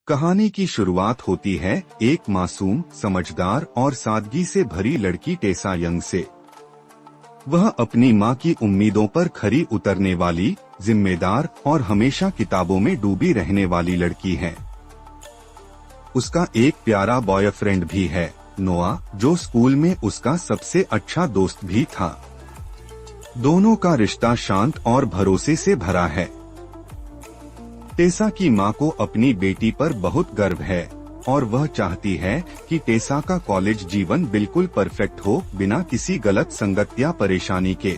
कहानी की शुरुआत होती है एक मासूम, समझदार और सादगी से भरी लड़की टेसा यंग से। वह अपनी माँ की उम्मीदों पर खरी उतरने वाली, जिम्मेदार और हमेशा किताबों में डूबी रहने वाली लड़की है। उसका एक प्यारा बॉयफ्रेंड भी है, नोआ, जो स्कूल में उसका सबसे अच्छा दोस्त भी था। दोनों का रिश्ता शांत और भरोसे से भरा है। टेसा की माँ को अपनी बेटी पर बहुत गर्व है और वह चाहती है कि टेसा का कॉलेज जीवन बिल्कुल परफेक्ट हो, बिना किसी गलत संगत या परेशानी के।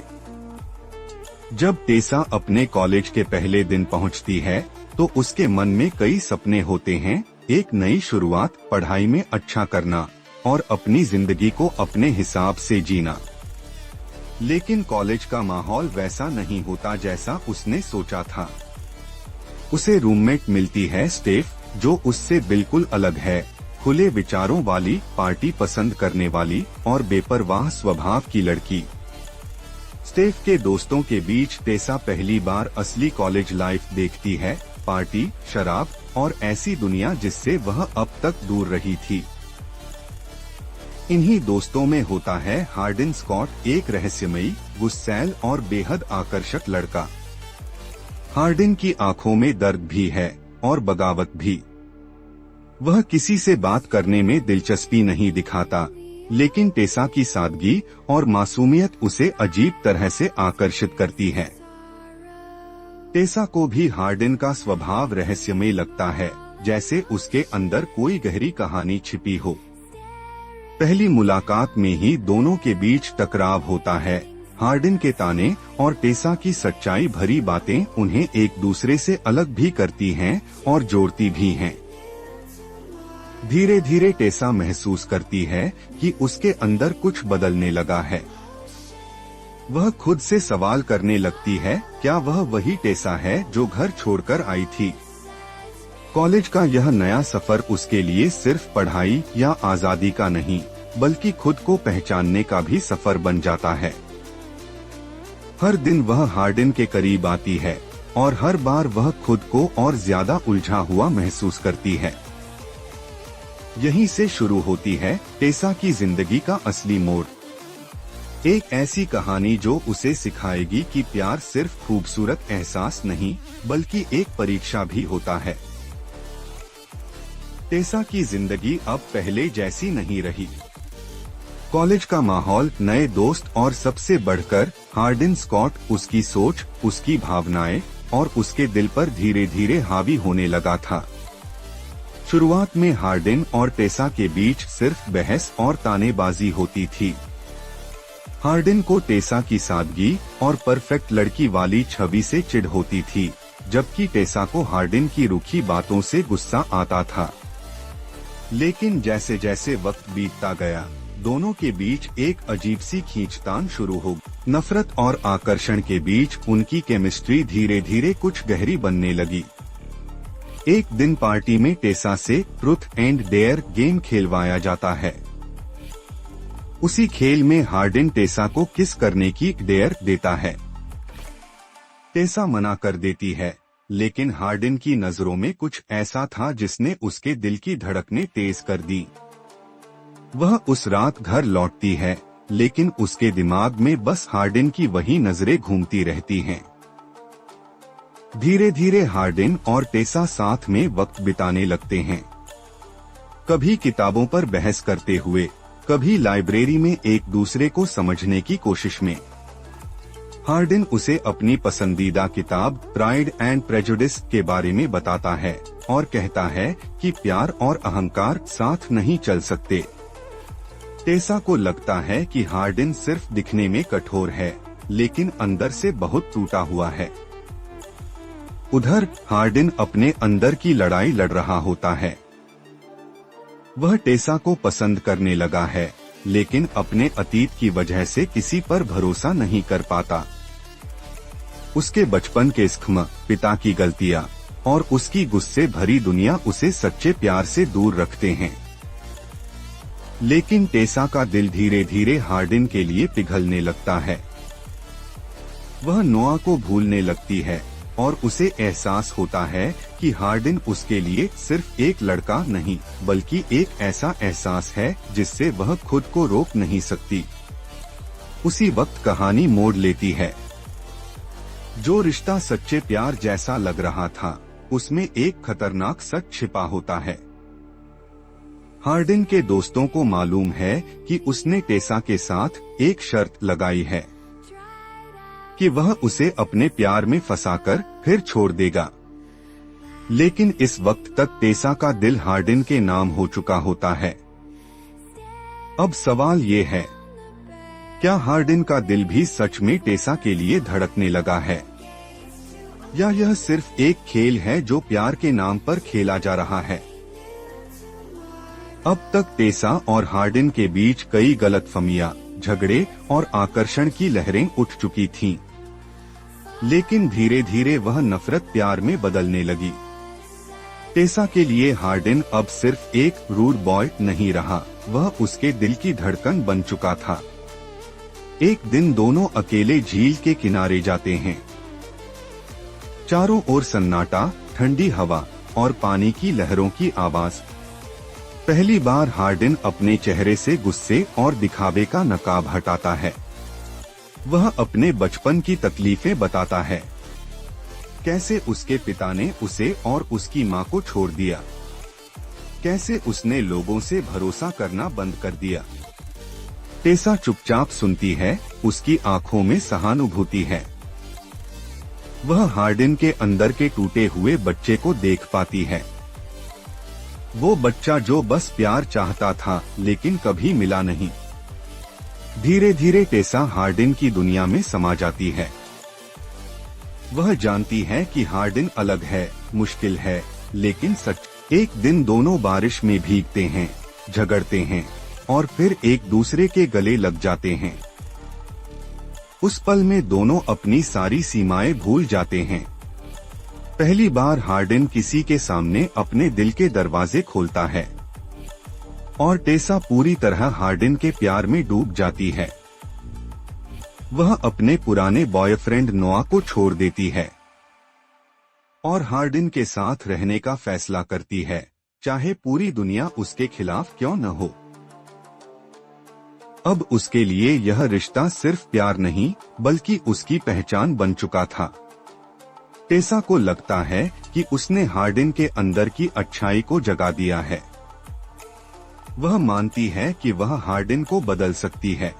जब टेसा अपने कॉलेज के पहले दिन पहुंचती है तो उसके मन में कई सपने होते हैं, एक नई शुरुआत, पढ़ाई में अच्छा करना और अपनी जिंदगी को अपने हिसाब से जीना। लेकिन कॉलेज का माहौल वैसा नहीं होता जैसा उसने सोचा था। उसे रूममेट मिलती है स्टेफ, जो उससे बिल्कुल अलग है, खुले विचारों वाली, पार्टी पसंद करने वाली और बेपरवाह स्वभाव की लड़की। स्टेफ के दोस्तों के बीच टेसा पहली बार असली कॉलेज लाइफ देखती है, पार्टी, शराब और ऐसी दुनिया जिससे वह अब तक दूर रही थी। इन्हीं दोस्तों में होता है हार्डिन स्कॉट, एक रहस्यमयी, गुस्सैल और बेहद आकर्षक लड़का। हार्डिन की आंखों में दर्द भी है और बगावत भी। वह किसी से बात करने में दिलचस्पी नहीं दिखाता, लेकिन टेसा की सादगी और मासूमियत उसे अजीब तरह से आकर्षित करती है। टेसा को भी हार्डिन का स्वभाव रहस्यमय लगता है, जैसे उसके अंदर कोई गहरी कहानी छिपी हो। पहली मुलाकात में ही दोनों के बीच टकराव होता है। हार्डिन के ताने और टेसा की सच्चाई भरी बातें उन्हें एक दूसरे से अलग भी करती हैं और जोड़ती भी हैं। धीरे धीरे टेसा महसूस करती है कि उसके अंदर कुछ बदलने लगा है। वह खुद से सवाल करने लगती है, क्या वह वही टेसा है जो घर छोड़कर आई थी? कॉलेज का यह नया सफर उसके लिए सिर्फ पढ़ाई या आजादी का नहीं, बल्कि खुद को पहचानने का भी सफर बन जाता है। हर दिन वह हार्डिन के करीब आती है और हर बार वह खुद को और ज्यादा उलझा हुआ महसूस करती है। यहीं से शुरू होती है टेसा की जिंदगी का असली मोड़। एक ऐसी कहानी जो उसे सिखाएगी कि प्यार सिर्फ खूबसूरत एहसास नहीं, बल्कि एक परीक्षा भी होता है। टेसा की जिंदगी अब पहले जैसी नहीं रही। कॉलेज का माहौल, नए दोस्त और सबसे बढ़कर हार्डिन स्कॉट, उसकी सोच, उसकी भावनाएं और उसके दिल पर धीरे धीरे हावी होने लगा था। शुरुआत में हार्डिन और टेसा के बीच सिर्फ बहस और तानेबाजी होती थी। हार्डिन को टेसा की सादगी और परफेक्ट लड़की वाली छवि से चिढ़ होती थी, जबकि टेसा को हार्डिन की रूखी बातों से गुस्सा आता था। लेकिन जैसे जैसे वक्त बीतता गया, दोनों के बीच एक अजीब सी खींचतान शुरू हो गई। नफरत और आकर्षण के बीच उनकी केमिस्ट्री धीरे धीरे कुछ गहरी बनने लगी। एक दिन पार्टी में टेसा से ट्रुथ एंड डेयर गेम खेलवाया जाता है। उसी खेल में हार्डिन टेसा को किस करने की डेयर देता है। टेसा मना कर देती है, लेकिन हार्डिन की नजरों में कुछ ऐसा था जिसने उसके दिल की धड़कनें तेज कर दी। वह उस रात घर लौटती है, लेकिन उसके दिमाग में बस हार्डिन की वही नजरें घूमती रहती हैं। धीरे धीरे हार्डिन और टेसा साथ में वक्त बिताने लगते हैं, कभी किताबों पर बहस करते हुए, कभी लाइब्रेरी में एक दूसरे को समझने की कोशिश में। हार्डिन उसे अपनी पसंदीदा किताब प्राइड एंड प्रेजुडिस के बारे में बताता है और कहता है कि प्यार और अहंकार साथ नहीं चल सकते। टेसा को लगता है कि हार्डिन सिर्फ दिखने में कठोर है, लेकिन अंदर से बहुत टूटा हुआ है। उधर हार्डिन अपने अंदर की लड़ाई लड़ रहा होता है। वह टेसा को पसंद करने लगा है, लेकिन अपने अतीत की वजह से किसी पर भरोसा नहीं कर पाता। उसके बचपन के ज़ख्म, पिता की गलतियां और उसकी गुस्से भरी दुनिया उसे सच्चे प्यार से दूर रखते हैं। लेकिन टेसा का दिल धीरे धीरे हार्डिन के लिए पिघलने लगता है। वह नोआ को भूलने लगती है, और उसे एहसास होता है कि हार्डिन उसके लिए सिर्फ एक लड़का नहीं बल्कि एक ऐसा एहसास है जिससे वह खुद को रोक नहीं सकती। उसी वक्त कहानी मोड़ लेती है। जो रिश्ता सच्चे प्यार जैसा लग रहा था, उसमें एक खतरनाक सच छिपा होता है। हार्डिन के दोस्तों को मालूम है कि उसने टेसा के साथ एक शर्त लगाई है कि वह उसे अपने प्यार में फंसाकर फिर छोड़ देगा। लेकिन इस वक्त तक टेसा का दिल हार्डिन के नाम हो चुका होता है। अब सवाल ये है, क्या हार्डिन का दिल भी सच में टेसा के लिए धड़कने लगा है, या यह सिर्फ एक खेल है जो प्यार के नाम पर खेला जा रहा है? अब तक टेसा और हार्डिन के बीच कई गलतफहमियां, झगड़े और आकर्षण की लहरें उठ चुकी थीं। लेकिन धीरे धीरे वह नफरत प्यार में बदलने लगी। टेसा के लिए हार्डिन अब सिर्फ एक रूड बॉय नहीं रहा, वह उसके दिल की धड़कन बन चुका था। एक दिन दोनों अकेले झील के किनारे जाते हैं। चारों ओर सन्नाटा, ठंडी हवा और पानी की लहरों की आवाज। पहली बार हार्डिन अपने चेहरे से गुस्से और दिखावे का नकाब हटाता है। वह अपने बचपन की तकलीफें बताता है, कैसे उसके पिता ने उसे और उसकी माँ को छोड़ दिया, कैसे उसने लोगों से भरोसा करना बंद कर दिया। टेसा चुपचाप सुनती है, उसकी आंखों में सहानुभूति है। वह हार्डिन के अंदर के टूटे हुए बच्चे को देख पाती है। वो बच्चा जो बस प्यार चाहता था लेकिन कभी मिला नहीं। धीरे धीरे टेसा हार्डिन की दुनिया में समा जाती है। वह जानती है कि हार्डिन अलग है, मुश्किल है, लेकिन सच। एक दिन दोनों बारिश में भीगते हैं, झगड़ते हैं और फिर एक दूसरे के गले लग जाते हैं। उस पल में दोनों अपनी सारी सीमाएं भूल जाते हैं। पहली बार हार्डिन किसी के सामने अपने दिल के दरवाजे खोलता है और टेसा पूरी तरह हार्डिन के प्यार में डूब जाती है। वह अपने पुराने बॉयफ्रेंड नोआ को छोड़ देती है और हार्डिन के साथ रहने का फैसला करती है, चाहे पूरी दुनिया उसके खिलाफ क्यों न हो। अब उसके लिए यह रिश्ता सिर्फ प्यार नहीं बल्कि उसकी पहचान बन चुका था। टेसा को लगता है कि उसने हार्डिन के अंदर की अच्छाई को जगा दिया है। वह मानती है कि वह हार्डिन को बदल सकती है,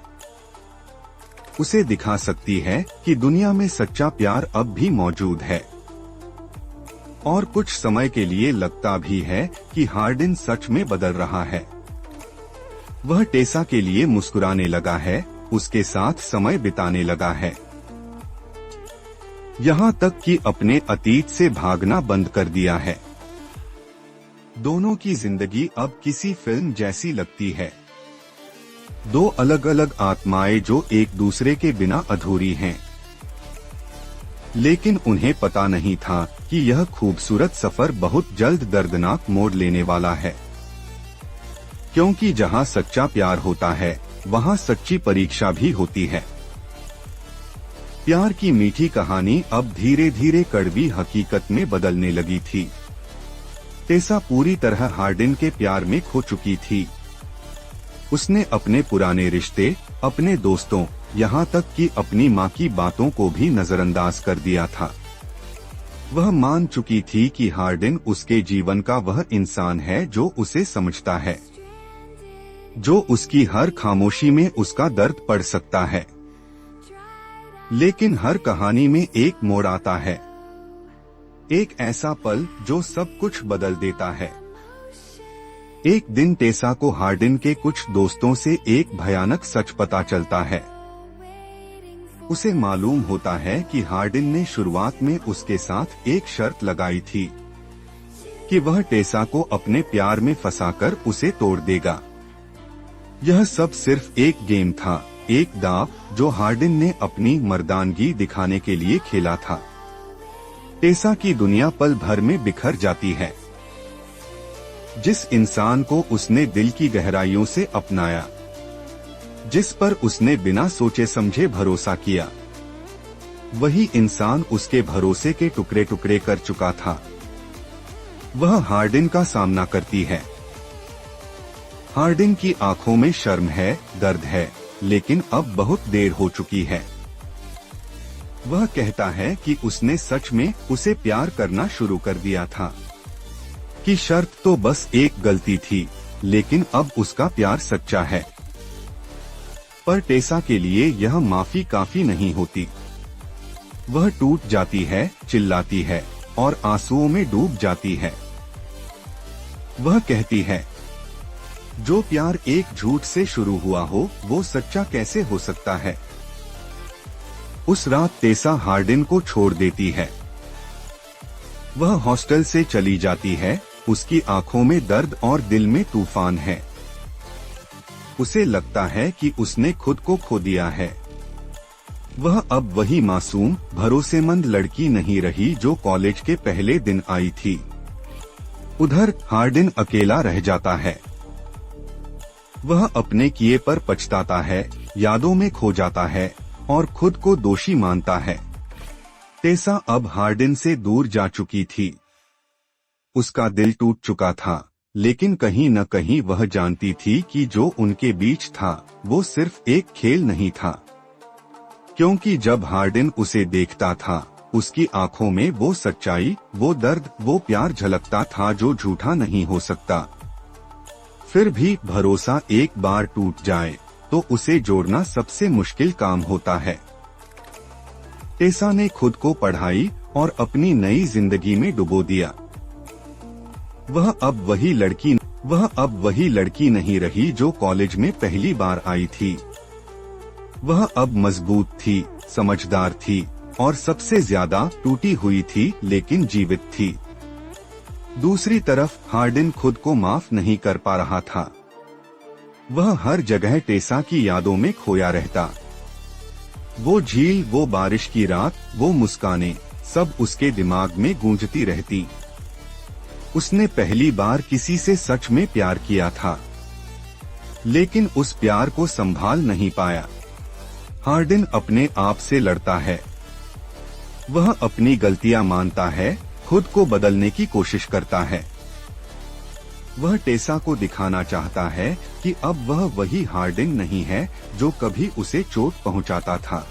उसे दिखा सकती है कि दुनिया में सच्चा प्यार अब भी मौजूद है। और कुछ समय के लिए लगता भी है कि हार्डिन सच में बदल रहा है। वह टेसा के लिए मुस्कुराने लगा है, उसके साथ समय बिताने लगा है, यहाँ तक कि अपने अतीत से भागना बंद कर दिया है। दोनों की जिंदगी अब किसी फिल्म जैसी लगती है। दो अलग अलग आत्माएं जो एक दूसरे के बिना अधूरी हैं। लेकिन उन्हें पता नहीं था कि यह खूबसूरत सफर बहुत जल्द दर्दनाक मोड़ लेने वाला है। क्योंकि जहां सच्चा प्यार होता है, वहां सच्ची परीक्षा भी होती है। प्यार की मीठी कहानी अब धीरे धीरे कड़वी हकीकत में बदलने लगी थी। टेसा पूरी तरह हार्डिन के प्यार में खो चुकी थी। उसने अपने पुराने रिश्ते, अपने दोस्तों, यहाँ तक कि अपनी माँ की बातों को भी नजरअंदाज कर दिया था। वह मान चुकी थी कि हार्डिन उसके जीवन का वह इंसान है जो उसे समझता है, जो उसकी हर खामोशी में उसका दर्द पढ़ सकता है। लेकिन हर कहानी में एक मोड़ आता है, एक ऐसा पल जो सब कुछ बदल देता है। एक दिन टेसा को हार्डिन के कुछ दोस्तों से एक भयानक सच पता चलता है। उसे मालूम होता है कि हार्डिन ने शुरुआत में उसके साथ एक शर्त लगाई थी कि वह टेसा को अपने प्यार में फंसाकर उसे तोड़ देगा। यह सब सिर्फ एक गेम था, एक दाव जो हार्डिन ने अपनी मर्दानगी दिखाने के लिए खेला था। टेसा की दुनिया पल भर में बिखर जाती है। जिस इंसान को उसने दिल की गहराइयों से अपनाया, जिस पर उसने बिना सोचे समझे भरोसा किया, वही इंसान उसके भरोसे के टुकड़े टुकड़े कर चुका था। वह हार्डिन का सामना करती है। हार्डिन की आंखों में शर्म है, दर्द है, लेकिन अब बहुत देर हो चुकी है। वह कहता है कि उसने सच में उसे प्यार करना शुरू कर दिया था, कि शर्त तो बस एक गलती थी, लेकिन अब उसका प्यार सच्चा है। पर टेसा के लिए यह माफी काफी नहीं होती। वह टूट जाती है, चिल्लाती है और आंसुओं में डूब जाती है। वह कहती है, जो प्यार एक झूठ से शुरू हुआ हो वो सच्चा कैसे हो सकता है। उस रात टेसा हार्डिन को छोड़ देती है। वह हॉस्टल से चली जाती है। उसकी आंखों में दर्द और दिल में तूफान है। उसे लगता है कि उसने खुद को खो दिया है। वह अब वही मासूम, भरोसेमंद लड़की नहीं रही जो कॉलेज के पहले दिन आई थी। उधर हार्डिन अकेला रह जाता है। वह अपने किए पर पछताता है, यादों में खो जाता है और खुद को दोषी मानता है। टेसा अब हार्डिन से दूर जा चुकी थी। उसका दिल टूट चुका था, लेकिन कहीं न कहीं वह जानती थी कि जो उनके बीच था वो सिर्फ एक खेल नहीं था। क्योंकि जब हार्डिन उसे देखता था, उसकी आंखों में वो सच्चाई, वो दर्द, वो प्यार झलकता था जो झूठा नहीं हो सकता। फिर भी भरोसा एक बार टूट जाए तो उसे जोड़ना सबसे मुश्किल काम होता है। टेसा ने खुद को पढ़ाई और अपनी नई जिंदगी में डुबो दिया। वह अब वही लड़की नहीं रही जो कॉलेज में पहली बार आई थी। वह अब मजबूत थी, समझदार थी और सबसे ज्यादा टूटी हुई थी, लेकिन जीवित थी। दूसरी तरफ हार्डिन खुद को माफ नहीं कर पा रहा था। वह हर जगह टेसा की यादों में खोया रहता। वो झील, वो बारिश की रात, वो मुस्कानें, सब उसके दिमाग में गूंजती रहती। उसने पहली बार किसी से सच में प्यार किया था, लेकिन उस प्यार को संभाल नहीं पाया। हार्डिन अपने आप से लड़ता है। वह अपनी गलतियां मानता है, खुद को बदलने की कोशिश करता है। वह टेसा को दिखाना चाहता है कि अब वह वही हार्डिन नहीं है जो कभी उसे चोट पहुंचाता था।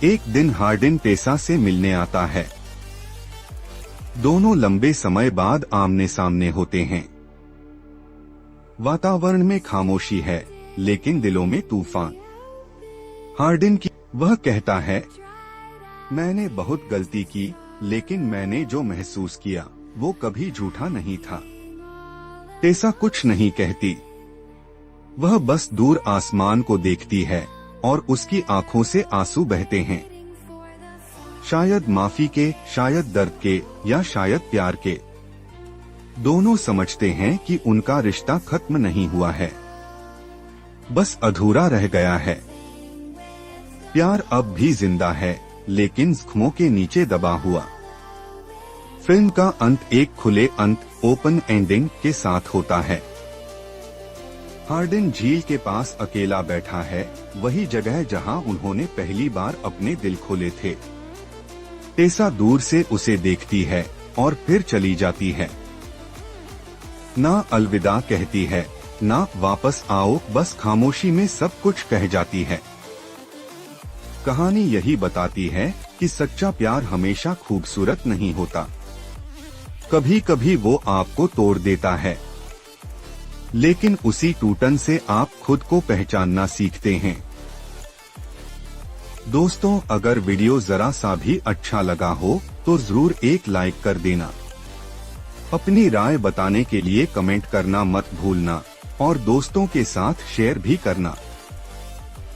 एक दिन हार्डिन टेसा से मिलने आता है। दोनों लंबे समय बाद आमने सामने होते हैं। वातावरण में खामोशी है, लेकिन दिलों में तूफान। हार्डिन की वह कहता है, मैंने बहुत गलती की, लेकिन मैंने जो महसूस किया वो कभी झूठा नहीं था। टेसा कुछ नहीं कहती। वह बस दूर आसमान को देखती है और उसकी आंखों से आंसू बहते हैं। शायद माफी के, शायद दर्द के, या शायद प्यार के। दोनों समझते हैं कि उनका रिश्ता खत्म नहीं हुआ है, बस अधूरा रह गया है। प्यार अब भी जिंदा है, लेकिन जख्मों के नीचे दबा हुआ। फिल्म का अंत एक खुले अंत, ओपन एंडिंग के साथ होता है। हार्डिन झील के पास अकेला बैठा है, वही जगह जहां उन्होंने पहली बार अपने दिल खोले थे। टेसा दूर से उसे देखती है और फिर चली जाती है। ना अलविदा कहती है, ना वापस आओ, बस खामोशी में सब कुछ कह जाती है। कहानी यही बताती है कि सच्चा प्यार हमेशा खूबसूरत नहीं होता। कभी कभी वो आपको तोड़ देता है, लेकिन उसी टूटन से आप खुद को पहचानना सीखते हैं। दोस्तों, अगर वीडियो जरा सा भी अच्छा लगा हो तो जरूर एक लाइक कर देना। अपनी राय बताने के लिए कमेंट करना मत भूलना और दोस्तों के साथ शेयर भी करना।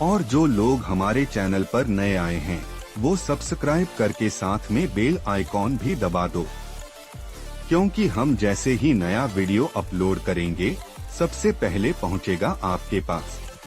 और जो लोग हमारे चैनल पर नए आए हैं वो सब्सक्राइब करके साथ में बेल आइकॉन भी दबा दो, क्योंकि हम जैसे ही नया वीडियो अपलोड करेंगे सबसे पहले पहुंचेगा आपके पास।